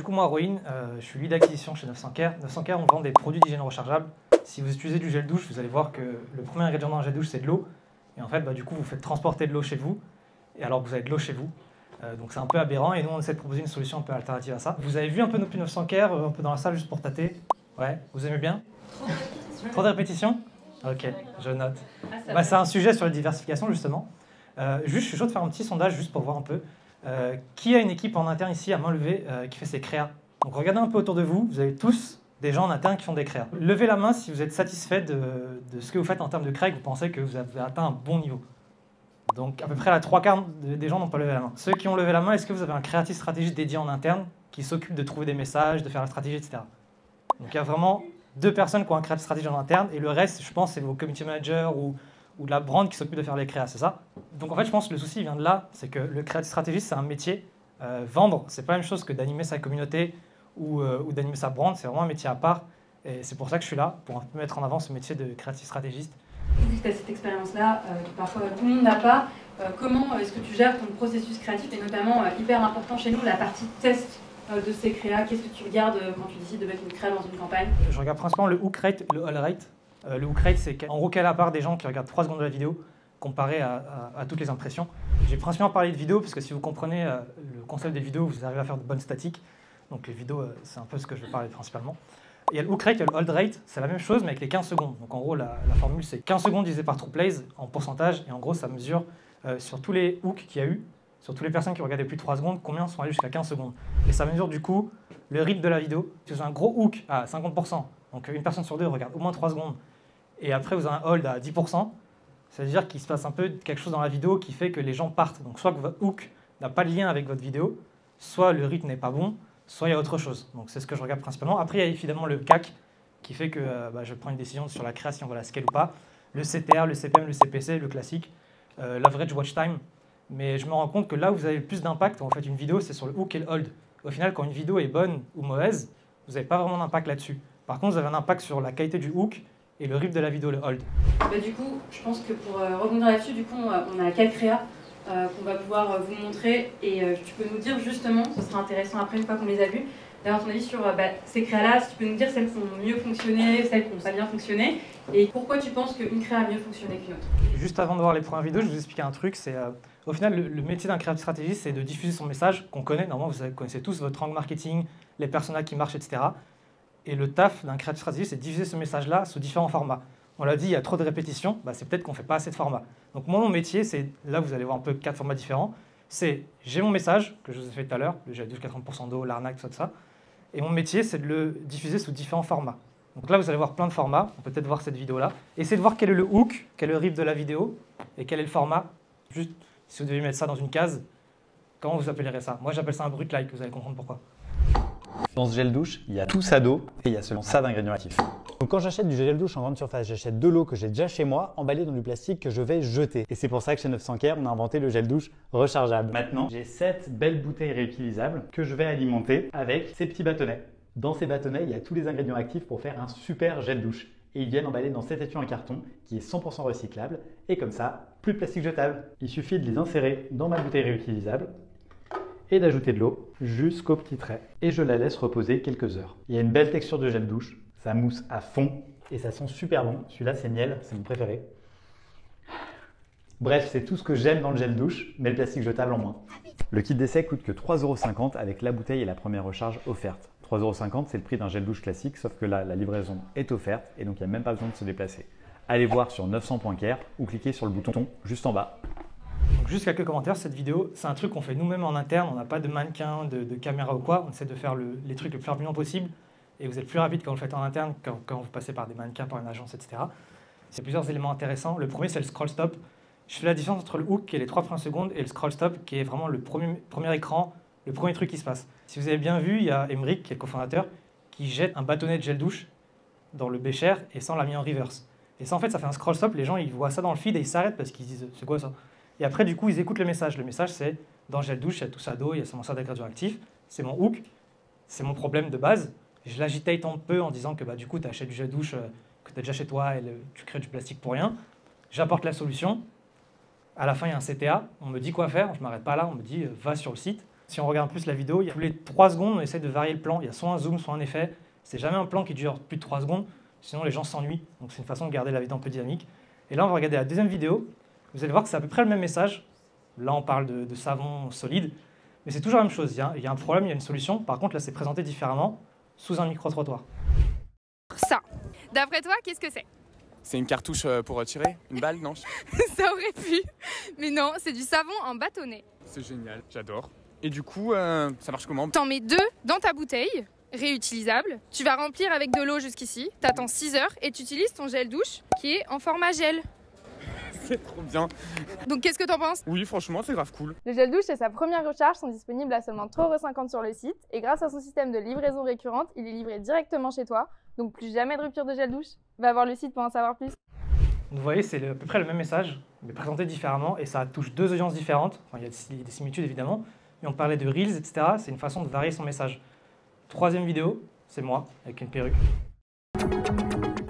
coup, moi, Rohin, je suis lead d'acquisition chez 900care. 900care, on vend des produits d'hygiène rechargeables. Si vous utilisez du gel douche, vous allez voir que le premier ingrédient dans un gel douche, c'est de l'eau. Et en fait, du coup, vous faites transporter de l'eau chez vous, et alors que vous avez de l'eau chez vous. Donc c'est un peu aberrant, et nous, on essaie de proposer une solution un peu alternative à ça. Vous avez vu un peu nos pubs 900care, un peu dans la salle, juste pour tâter? Ouais, vous aimez bien? Trop de répétitions? Ok, je note. C'est un sujet sur la diversification, justement. Je suis chaud de faire un petit sondage, juste pour voir un peu. Qui a une équipe en interne ici à main levée qui fait ses créas? Donc regardez un peu autour de vous, vous avez tous des gens en interne qui font des créas. Levez la main si vous êtes satisfait de ce que vous faites en termes de créa et que vous pensez que vous avez atteint un bon niveau. Donc à peu près la 3/4 des gens n'ont pas levé la main. Ceux qui ont levé la main, est-ce que vous avez un créatif stratégiste dédié en interne qui s'occupe de trouver des messages, de faire la stratégie, etc. Donc il y a vraiment 2 personnes qui ont un créatif stratégiste en interne et le reste, je pense, c'est vos community managers ou de la brand qui s'occupe de faire les créas, c'est ça? Donc en fait, je pense que le souci vient de là, c'est que le creative strategist, c'est un métier. Vendre, c'est pas la même chose que d'animer sa communauté ou d'animer sa brand, c'est vraiment un métier à part. Et c'est pour ça que je suis là, pour un peu mettre en avant ce métier de creative stratégiste. Vu que tu as cette expérience-là, que parfois tout le monde n'a pas, comment est-ce que tu gères ton processus créatif et notamment, hyper important chez nous, la partie test de ces créas? Qu'est-ce que tu regardes quand tu décides de mettre une créa dans une campagne? Je regarde principalement le hook rate, le all rate. Le hook rate, c'est en gros quelle est la part des gens qui regardent 3 secondes de la vidéo comparé à toutes les impressions. J'ai principalement parlé de vidéos parce que si vous comprenez le concept des vidéos, vous arrivez à faire de bonnes statiques. Donc les vidéos, c'est un peu ce que je vais parler principalement. Il y a le hook rate, il y a le hold rate, c'est la même chose mais avec les 15 secondes. Donc en gros, la formule c'est 15 secondes divisé par true plays en pourcentage et en gros ça mesure sur tous les hooks qu'il y a eu, sur toutes les personnes qui regardaient plus de 3 secondes, combien sont allés jusqu'à 15 secondes. Et ça mesure du coup le rythme de la vidéo. Si vous avez un gros hook à 50%, donc une personne sur 2 regarde au moins 3 secondes, et après vous avez un hold à 10%, ça veut dire qu'il se passe un peu quelque chose dans la vidéo qui fait que les gens partent. Donc soit que votre hook n'a pas de lien avec votre vidéo, soit le rythme n'est pas bon, soit il y a autre chose. Donc c'est ce que je regarde principalement. Après il y a évidemment le CAC qui fait que je prends une décision sur la création, on va la scale ou pas. Le CTR, le CPM, le CPC, le classique, l'average watch time. Mais je me rends compte que là où vous avez le plus d'impact quand vous faites une vidéo, c'est sur le hook et le hold. Au final, quand une vidéo est bonne ou mauvaise, vous n'avez pas vraiment d'impact là-dessus. Par contre, vous avez un impact sur la qualité du hook et le rythme de la vidéo, le hold. Du coup, je pense que pour rebondir là-dessus, du coup, on a 4 créas qu'on va pouvoir vous montrer et tu peux nous dire justement, ce sera intéressant après une fois qu'on les a vues, d'avoir ton avis sur ces créas-là, si tu peux nous dire celles qui ont mieux fonctionné, celles qui n'ont pas bien fonctionné et pourquoi tu penses qu'une créa a mieux fonctionné qu'une autre. Juste avant de voir les premières vidéos, je vais vous expliquer un truc, c'est au final le métier d'un créatif stratégiste, c'est de diffuser son message qu'on connaît, normalement vous connaissez tous votre angle marketing, les personas qui marchent, etc. Et le taf d'un créatif stratégiste, c'est de diffuser ce message-là sous différents formats. On l'a dit, il y a trop de répétitions, c'est peut-être qu'on ne fait pas assez de formats. Donc moi, mon métier, c'est, là vous allez voir un peu 4 formats différents, c'est j'ai mon message, que je vous ai fait tout à l'heure, le gel douche 80% d'eau, l'arnaque, tout ça, et mon métier, c'est de le diffuser sous différents formats. Donc là, vous allez voir plein de formats, on peut peut-être voir cette vidéo-là. Essayez de voir quel est le hook, quel est le rythme de la vidéo, et quel est le format. Juste, si vous devez mettre ça dans une case, comment vous appellerez ça? Moi, j'appelle ça un brut like, vous allez comprendre pourquoi. Dans ce gel douche, il y a tout ça d'eau et il y a seulement ça d'ingrédients actifs. Donc quand j'achète du gel douche en grande surface, j'achète de l'eau que j'ai déjà chez moi, emballée dans du plastique que je vais jeter. Et c'est pour ça que chez 900care, on a inventé le gel douche rechargeable. Maintenant, j'ai 7 belles bouteilles réutilisables que je vais alimenter avec ces petits bâtonnets. Dans ces bâtonnets, il y a tous les ingrédients actifs pour faire un super gel douche. Et ils viennent emballés dans cet étui en carton qui est 100% recyclable. Et comme ça, plus de plastique jetable. Il suffit de les insérer dans ma bouteille réutilisable et d'ajouter de l'eau jusqu'au petit trait. Et je la laisse reposer quelques heures. Il y a une belle texture de gel douche, ça mousse à fond et ça sent super bon. Celui-là c'est miel, c'est mon préféré. Bref, c'est tout ce que j'aime dans le gel douche, mais le plastique jetable en moins. Le kit d'essai coûte que 3,50 € avec la bouteille et la première recharge offerte. 3,50 €, c'est le prix d'un gel douche classique, sauf que là, la livraison est offerte et donc il n'y a même pas besoin de se déplacer. Allez voir sur 900.care ou cliquez sur le bouton juste en bas. Donc juste quelques commentaires, cette vidéo, c'est un truc qu'on fait nous-mêmes en interne, on n'a pas de mannequin, de caméra ou quoi, on essaie de faire les trucs le plus rapidement possible et vous êtes plus rapide quand vous le faites en interne quand vous passez par des mannequins, par une agence, etc. Il y a plusieurs éléments intéressants. Le premier, c'est le scroll stop. Je fais la différence entre le hook qui est les 3 premières secondes et le scroll stop qui est vraiment le premier écran, le premier truc qui se passe. Si vous avez bien vu, il y a Emric, qui est le cofondateur, qui jette un bâtonnet de gel douche dans le bécher et ça on l'a mis en reverse. Et ça en fait ça fait un scroll stop, les gens ils voient ça dans le feed et ils s'arrêtent parce qu'ils disent c'est quoi ça? Et après du coup ils écoutent le message. Le message c'est dans le gel douche il y a tout ça d'eau, il y a seulement ça d'ingrédients actifs, c'est mon hook, c'est mon problème de base. Je l'agitate un peu en disant que du coup tu achètes du gel douche que tu as déjà chez toi et tu crées du plastique pour rien. J'apporte la solution. À la fin, il y a un CTA, on me dit quoi faire, je ne m'arrête pas là, on me dit va sur le site. Si on regarde plus la vidéo, tous les 3 secondes, on essaie de varier le plan. Il y a soit un zoom, soit un effet. C'est jamais un plan qui dure plus de 3 secondes, sinon les gens s'ennuient. Donc c'est une façon de garder la vidéo un peu dynamique. Et là, on va regarder la deuxième vidéo. Vous allez voir que c'est à peu près le même message. Là, on parle de savon solide, mais c'est toujours la même chose. Il y a un problème, il y a une solution. Par contre, là, c'est présenté différemment, sous un micro-trottoir. Ça, d'après toi, qu'est-ce que c'est? C'est une cartouche pour tirer? Une balle, non? Ça aurait pu, mais non, c'est du savon en bâtonnet. C'est génial, j'adore. Et du coup, ça marche comment? T'en mets 2 dans ta bouteille, réutilisable. Tu vas remplir avec de l'eau jusqu'ici, t'attends 6 heures et tu utilises ton gel douche qui est en format gel. C'est trop bien. Donc qu'est-ce que t'en penses? Oui, franchement, c'est grave cool. Le gel douche et sa première recharge sont disponibles à seulement 3,50 € sur le site. Et grâce à son système de livraison récurrente, il est livré directement chez toi. Donc plus jamais de rupture de gel douche. Va voir le site pour en savoir plus. Vous voyez, c'est à peu près le même message, mais présenté différemment, et ça touche 2 audiences différentes. Enfin, il y a des similitudes évidemment, mais on parlait de Reels, etc. C'est une façon de varier son message. Troisième vidéo, c'est moi, avec une perruque.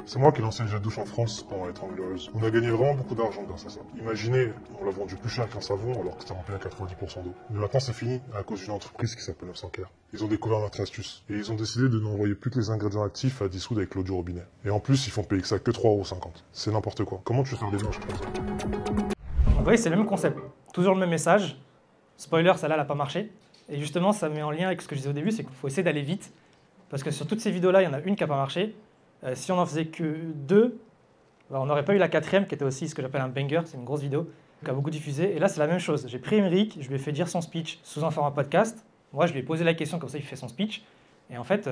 C'est moi qui ai lancé le gel douche en France pendant les 30 000 €. On a gagné vraiment beaucoup d'argent grâce à ça. Imaginez, on l'a vendu plus cher qu'un savon alors que c'était rempli à 90% d'eau. Mais maintenant c'est fini à cause d'une entreprise qui s'appelle 900 Care. Ils ont découvert notre astuce et ils ont décidé de n'envoyer plus que les ingrédients actifs à dissoudre avec l'eau du robinet. Et en plus, ils font payer que ça que 3,50 €. C'est n'importe quoi. Comment tu fais des mélanges comme ça? Vous voyez, c'est le même concept. Toujours le même message. Spoiler, celle-là, elle n'a pas marché. Et justement, ça met en lien avec ce que je disais au début, c'est qu'il faut essayer d'aller vite. Parce que sur toutes ces vidéos-là, il y en a une qui n'a pas marché. Si on en faisait que 2, on n'aurait pas eu la 4e qui était aussi ce que j'appelle un banger, c'est une grosse vidéo qui a beaucoup diffusé. Et là, c'est la même chose. J'ai pris Émeric, je lui ai fait dire son speech sous un format podcast. Moi, je lui ai posé la question, comme ça, il fait son speech. Et en fait,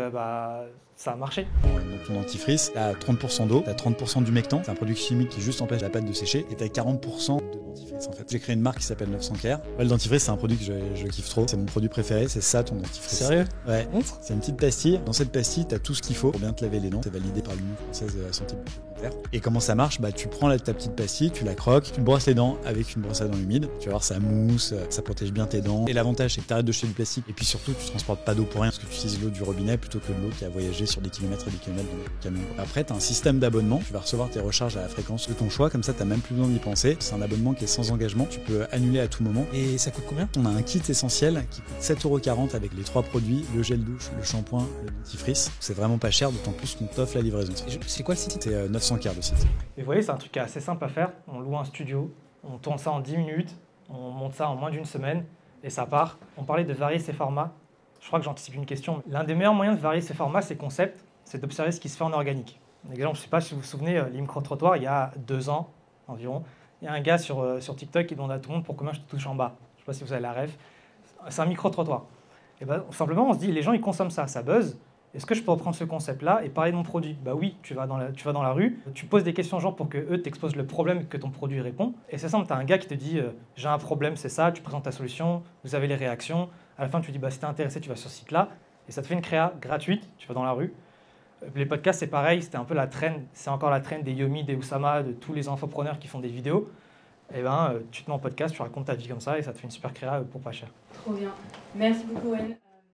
ça a marché. Donc ton dentifrice, t'as 30% d'eau, t'as 30% d'humectant, c'est un produit chimique qui juste empêche la pâte de sécher, et t'as 40% de dentifrice en fait. J'ai créé une marque qui s'appelle 900 Care. Ouais, le dentifrice, c'est un produit que je kiffe trop, c'est mon produit préféré, c'est ça ton dentifrice. Sérieux? Ouais, c'est une petite pastille. Dans cette pastille, t'as tout ce qu'il faut pour bien te laver les dents. C'est validé par l'Union française de la santé bucco-dentaire. Et comment ça marche? Bah, tu prends ta petite pastille, tu la croques, tu te brosses les dents avec une brosse à dents humide. Tu vas voir, ça mousse, ça protège bien tes dents. Et l'avantage, c'est que t'arrêtes de jeter du plastique. Et puis surtout, tu transportes pas d'eau pour rien parce que tu utilises l'eau du robinet plutôt que de l'eau qui a voyagé sur des kilomètres et des kilomètres dans le camion. Après, tu as un système d'abonnement. Tu vas recevoir tes recharges à la fréquence de ton choix. Comme ça, tu n'as même plus besoin d'y penser. C'est un abonnement qui est sans engagement. Tu peux annuler à tout moment. Et ça coûte combien? On a un kit essentiel qui coûte 7,40 € avec les 3 produits, le gel douche, le shampoing, le dentifrice. C'est vraiment pas cher, d'autant plus qu'on t'offre la livraison. C'est quoi le site? C'est 900 Care le site. Et vous voyez, c'est un truc qui est assez simple à faire. On loue un studio, on tourne ça en 10 minutes, on monte ça en moins d'une semaine et ça part. On parlait de varier ses formats. Je crois que j'anticipe une question. L'un des meilleurs moyens de varier ces formats, ces concepts, c'est d'observer ce qui se fait en organique. Un exemple, je ne sais pas si vous vous souvenez, les micro-trottoirs, il y a 2 ans environ, il y a un gars sur TikTok qui demande à tout le monde pour combien je te touche en bas. Je ne sais pas si vous avez la ref. C'est un micro-trottoir. Et ben, simplement, on se dit, les gens, ils consomment ça, ça buzz. Est-ce que je peux reprendre ce concept-là et parler de mon produit? Bah oui, tu vas dans la rue, tu poses des questions aux gens pour qu'eux t'exposent le problème que ton produit répond. Et c'est simple, tu as un gars qui te dit j'ai un problème, c'est ça, tu présentes ta solution, vous avez les réactions. À la fin, tu dis bah, si t'es intéressé, tu vas sur ce site-là. Et ça te fait une créa gratuite, tu vas dans la rue. Les podcasts, c'est pareil, c'était un peu la trend, c'est encore la trend des Yomi, des Oussama, de tous les infopreneurs qui font des vidéos. Et ben, tu te mets en podcast, tu racontes ta vie comme ça et ça te fait une super créa pour pas cher. Trop bien. Merci beaucoup, Owen.